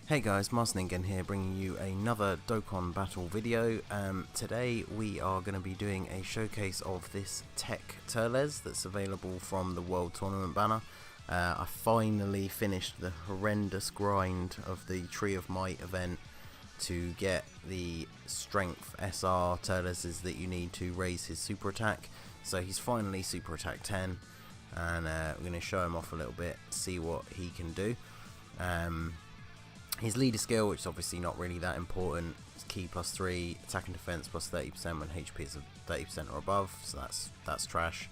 Hey guys, Ningen here, bringing you another Dokkan battle video. Today we are going to be doing a showcase of this TEQ Turles that's available from the World Tournament banner. I finally finished the horrendous grind of the Tree of Might event to get the strength SR Turles that you need to raise his super attack. So he's finally super attack 10, and we're going to show him off a little bit, see what he can do. His leader skill, which is obviously not really that important, is key +3, attack and defense +30% when HP is 30% or above, so that's trash.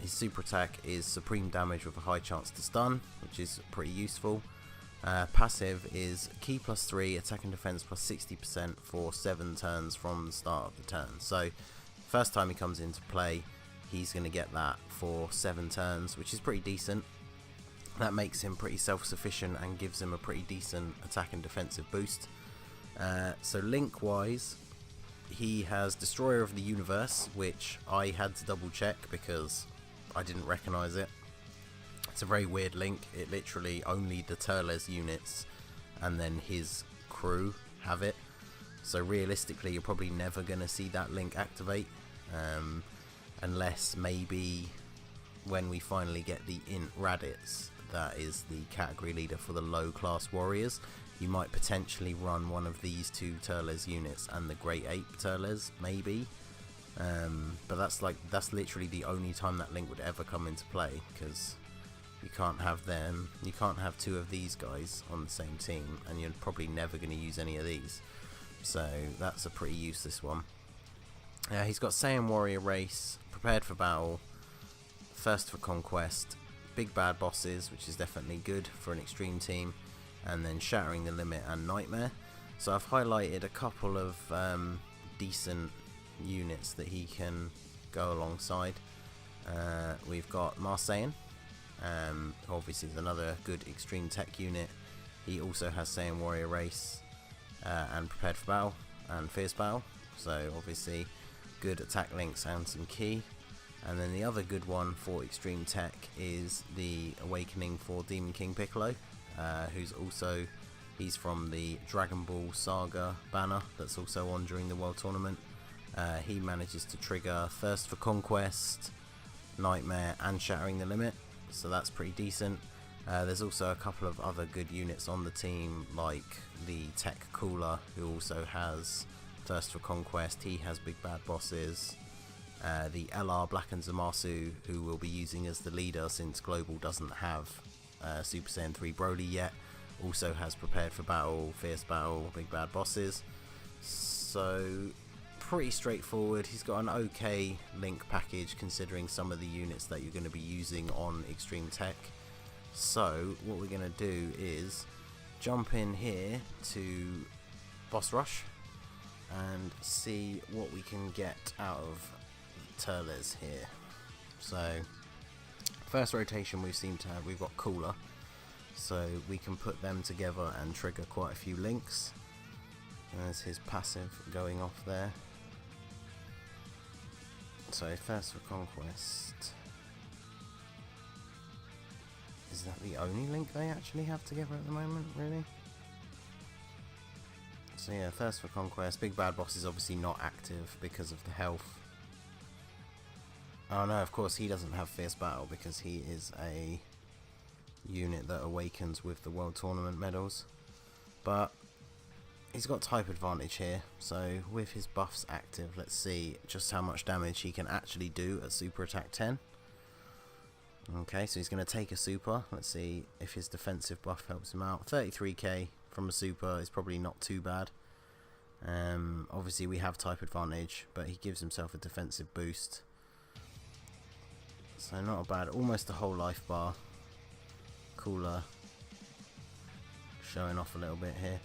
His super attack is supreme damage with a high chance to stun, which is pretty useful. Passive is key +3, attack and defense +60% for 7 turns from the start of the turn. So first time he comes into play, he's going to get that for 7 turns, which is pretty decent. That makes him pretty self-sufficient and gives him a pretty decent attack and defensive boost. So link wise, he has Destroyer of the Universe, which I had to double check because I didn't recognise it. It's a very weird link. It literally only the Turles units and then his crew have it. So realistically you're probably never going to see that link activate, unless maybe when we finally get the Int Raditz, that is the category leader for the low class warriors. You might potentially run one of these two Turles units and the Great Ape Turles, maybe. But that's literally the only time that link would ever come into play, because you can't have them. You can't have 2 of these guys on the same team, and you're probably never going to use any of these. So that's a pretty useless one. He's got Saiyan Warrior Race, Prepared for Battle, Thirst for Conquest, Big Bad Bosses, which is definitely good for an extreme team, and then Shattering the Limit and Nightmare. So I've highlighted a couple of decent units that he can go alongside. We've got Marseillan, obviously is another good extreme tech unit. He also has Saiyan Warrior Race and Prepared for Battle and Fierce Battle, so obviously good attack links and some key. And then the other good one for extreme tech is the Awakening for Demon King Piccolo, he's from the Dragon Ball Saga banner that's also on during the World Tournament. He manages to trigger Thirst for Conquest, Nightmare and Shattering the Limit, so that's pretty decent. There's also a couple of other good units on the team, like the Tech Cooler, who also has Thirst for Conquest. He has Big Bad Bosses. The LR Black and Zamasu, who we'll be using as the leader since Global doesn't have Super Saiyan 3 Broly yet, also has Prepared for Battle, Fierce Battle, Big Bad Bosses. So pretty straightforward. He's got an okay link package considering some of the units that you're going to be using on Extreme Tech. So what we're going to do is jump in here to Boss Rush and see what we can get out of Turles here. So first rotation we've got Cooler, so we can put them together and trigger quite a few links. There's his passive going off there. So Thirst for Conquest, is that the only link they actually have together at the moment, really? So yeah, Thirst for Conquest. Big Bad Boss is obviously not active because of the health. Oh no, of course he doesn't have Fierce Battle because he is a unit that awakens with the World Tournament medals. But he's got type advantage here, so with his buffs active, let's see just how much damage he can actually do at Super Attack 10. Okay, so he's going to take a super. Let's see if his defensive buff helps him out. 33k from a super is probably not too bad. Obviously we have type advantage, but he gives himself a defensive boost. So not a bad, almost a whole life bar. Cooler showing off a little bit here.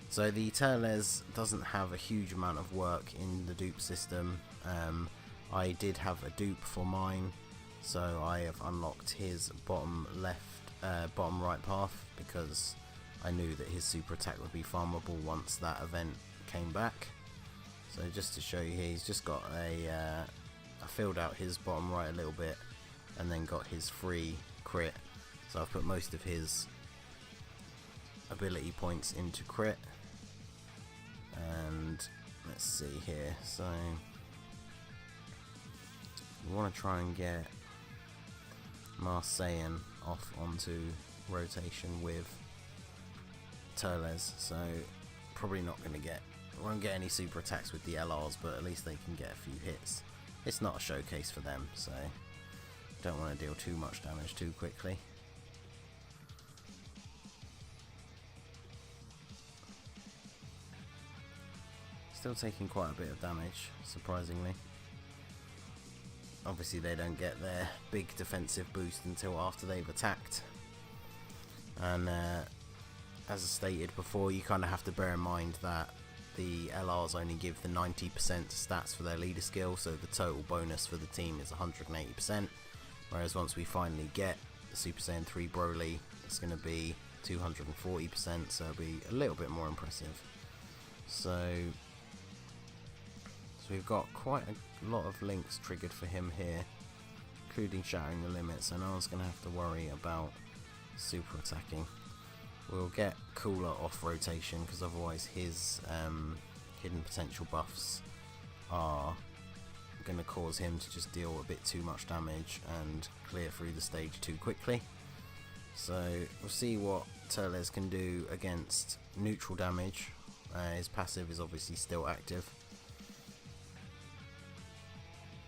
So the Turles doesn't have a huge amount of work in the dupe system. I did have a dupe for mine, so I have unlocked his bottom right path because I knew that his super attack would be farmable once that event came back. So just to show you here, he's just got I filled out his bottom right a little bit and then got his free crit. So I've put most of his ability points into crit. And let's see here, so we want to try and get Marseillan off onto rotation with Turles, so probably not going to get, won't get any super attacks with the LRs, but at least they can get a few hits. It's not a showcase for them, so don't want to deal too much damage too quickly. Still taking quite a bit of damage, surprisingly. Obviously they don't get their big defensive boost until after they've attacked. And as I stated before, you kind of have to bear in mind that the LRs only give the 90% stats for their leader skill, so the total bonus for the team is 180%. Whereas once we finally get the Super Saiyan 3 Broly, it's going to be 240%, so it'll be a little bit more impressive. So we've got quite a lot of links triggered for him here, including shattering the limit, so no one's going to have to worry about super attacking. We'll get Cooler off rotation because otherwise his hidden potential buffs are going to cause him to just deal a bit too much damage and clear through the stage too quickly. So we'll see what Turles can do against neutral damage. His passive is obviously still active.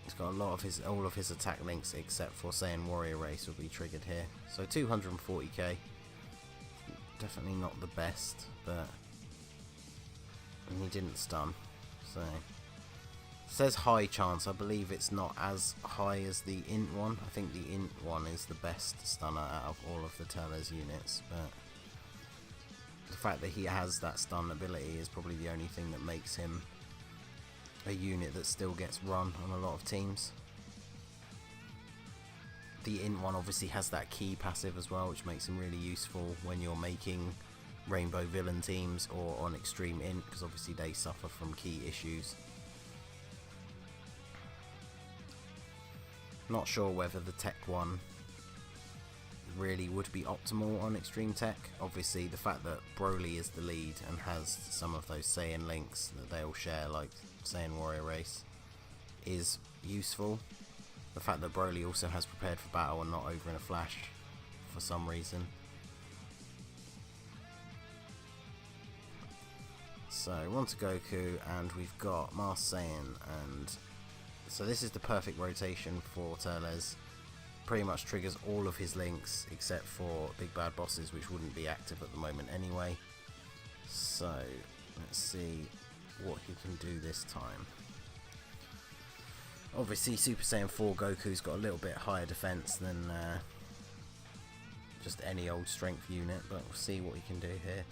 He's got a lot of all of his attack links except for Saiyan Warrior Race will be triggered here. So 240k, definitely not the best, but he didn't stun. So it says high chance. I believe it's not as high as the int one. I think the int one is the best stunner out of all of the Turles units, but the fact that he has that stun ability is probably the only thing that makes him a unit that still gets run on a lot of teams. The int one obviously has that key passive as well, which makes him really useful when you're making rainbow villain teams or on extreme int, because obviously they suffer from key issues. Not sure whether the TEQ one really would be optimal on extreme tech. Obviously the fact that Broly is the lead and has some of those Saiyan links that they all share, like Saiyan Warrior Race, is useful. The fact that Broly also has prepared for battle and not over in a flash for some reason. So we're on to Goku and we've got Marseillan, and so this is the perfect rotation for Turles. Pretty much triggers all of his links except for big bad bosses, which wouldn't be active at the moment anyway. So let's see what he can do this time. Obviously Super Saiyan 4 Goku's got a little bit higher defense than just any old strength unit, but we'll see what he can do here.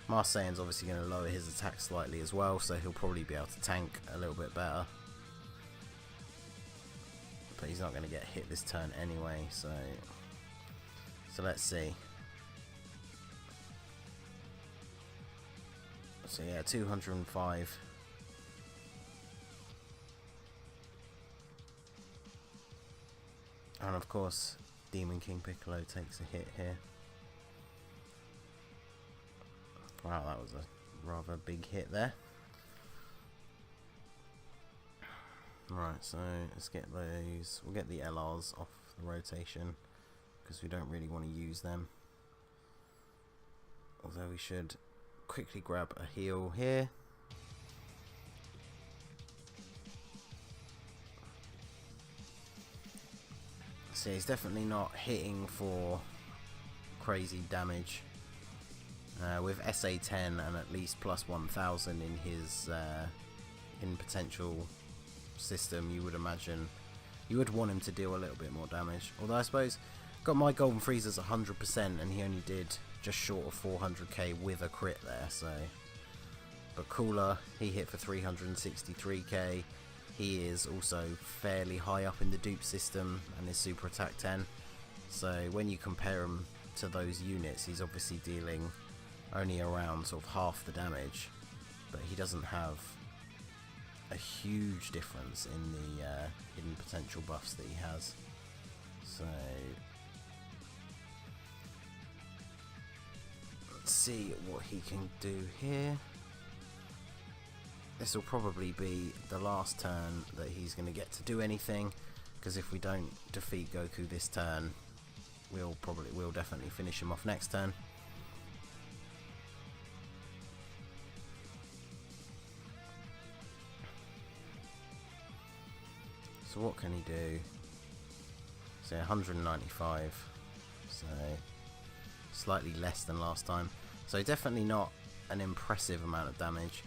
Marseillan's obviously going to lower his attack slightly as well, so he'll probably be able to tank a little bit better. But he's not going to get hit this turn anyway, so let's see. So yeah, 205. And of course, Demon King Piccolo takes a hit here. Wow, that was a rather big hit there. Right, so let's get those. We'll get the LRs off the rotation because we don't really want to use them. Although we should quickly grab a heal here. So he's definitely not hitting for crazy damage. With SA10 and at least plus 1000 in his in potential system, you would imagine you would want him to deal a little bit more damage. Although I suppose got my Golden Freezers 100% and he only did just short of 400k with a crit there. So, but Cooler, he hit for 363k. He is also fairly high up in the dupe system and is super attack 10. So when you compare him to those units, he's obviously dealing only around sort of half the damage, but he doesn't have a huge difference in the hidden potential buffs that he has. So see what he can do here. This will probably be the last turn that he's going to get to do anything, because if we don't defeat Goku this turn, we'll definitely finish him off next turn. So what can he do? So 195, so slightly less than last time. So definitely not an impressive amount of damage.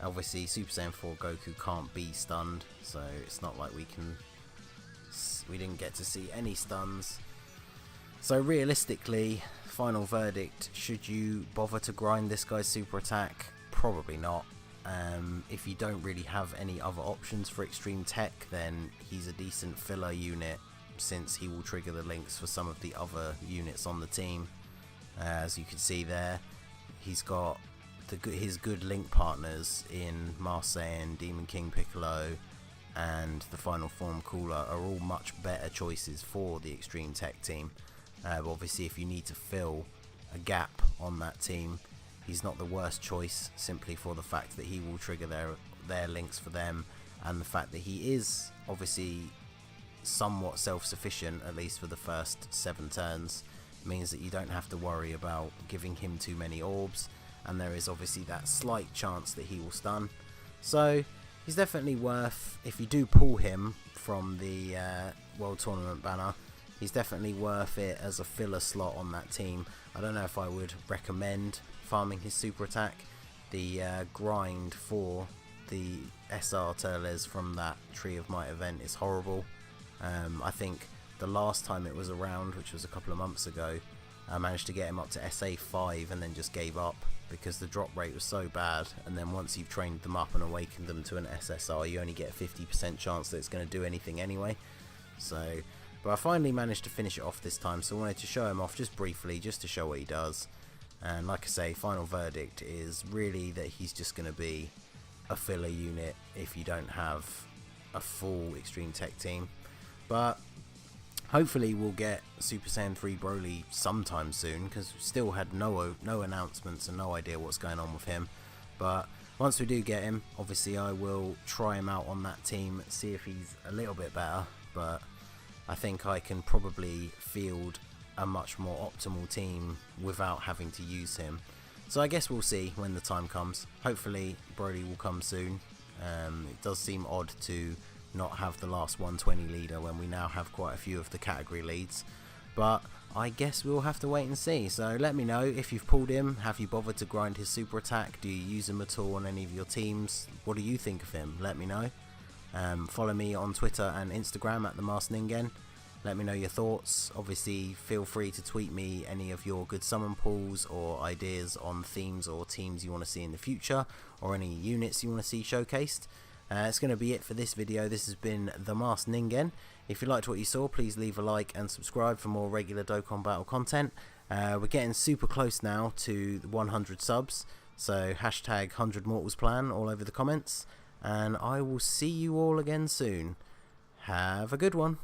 Obviously Super Saiyan 4 Goku can't be stunned, so it's not like we didn't get to see any stuns. So realistically, final verdict, should you bother to grind this guy's super attack? Probably not. If you don't really have any other options for Extreme Tech, then he's a decent filler unit, since he will trigger the links for some of the other units on the team. As you can see there, he's got his good link partners in Marseille, Demon King Piccolo, and the Final Form Cooler are all much better choices for the Extreme Tech team. But obviously if you need to fill a gap on that team, he's not the worst choice, simply for the fact that he will trigger their links for them, and the fact that he is obviously somewhat self-sufficient, at least for the first 7 turns, means that you don't have to worry about giving him too many orbs, and there is obviously that slight chance that he will stun. So he's definitely worth, if you do pull him from the World Tournament banner, he's definitely worth it as a filler slot on that team. I don't know if I would recommend farming his super attack. The grind for the SR Turles from that Tree of Might event is horrible. I think the last time it was around, which was a couple of months ago, I managed to get him up to SA5 and then just gave up because the drop rate was so bad, and then once you've trained them up and awakened them to an SSR, you only get a 50% chance that it's going to do anything anyway. So, but I finally managed to finish it off this time, so I wanted to show him off just briefly, just to show what he does. And like I say, final verdict is really that he's just going to be a filler unit if you don't have a full Extreme Tech team. But hopefully we'll get Super Saiyan 3 Broly sometime soon, because we still had no announcements and no idea what's going on with him. But once we do get him, obviously I will try him out on that team, see if he's a little bit better. But I think I can probably field a much more optimal team without having to use him. So I guess we'll see when the time comes. Hopefully Broly will come soon. It does seem odd to not have the last 120 leader when we now have quite a few of the category leads, but I guess we'll have to wait and see. So let me know if you've pulled him. Have you bothered to grind his super attack? Do you use him at all on any of your teams? What do you think of him? Let me know. Follow me on Twitter and Instagram at @Ningen. Let me know your thoughts. Obviously feel free to tweet me any of your good summon pulls or ideas on themes or teams you want to see in the future, or any units you want to see showcased. It's going to be it for this video. This has been the Masked Ningen. If you liked what you saw, please leave a like and subscribe for more regular Dokkan Battle content. We're getting super close now to 100 subs, so hashtag 100 Mortals plan all over the comments, and I will see you all again soon. Have a good one.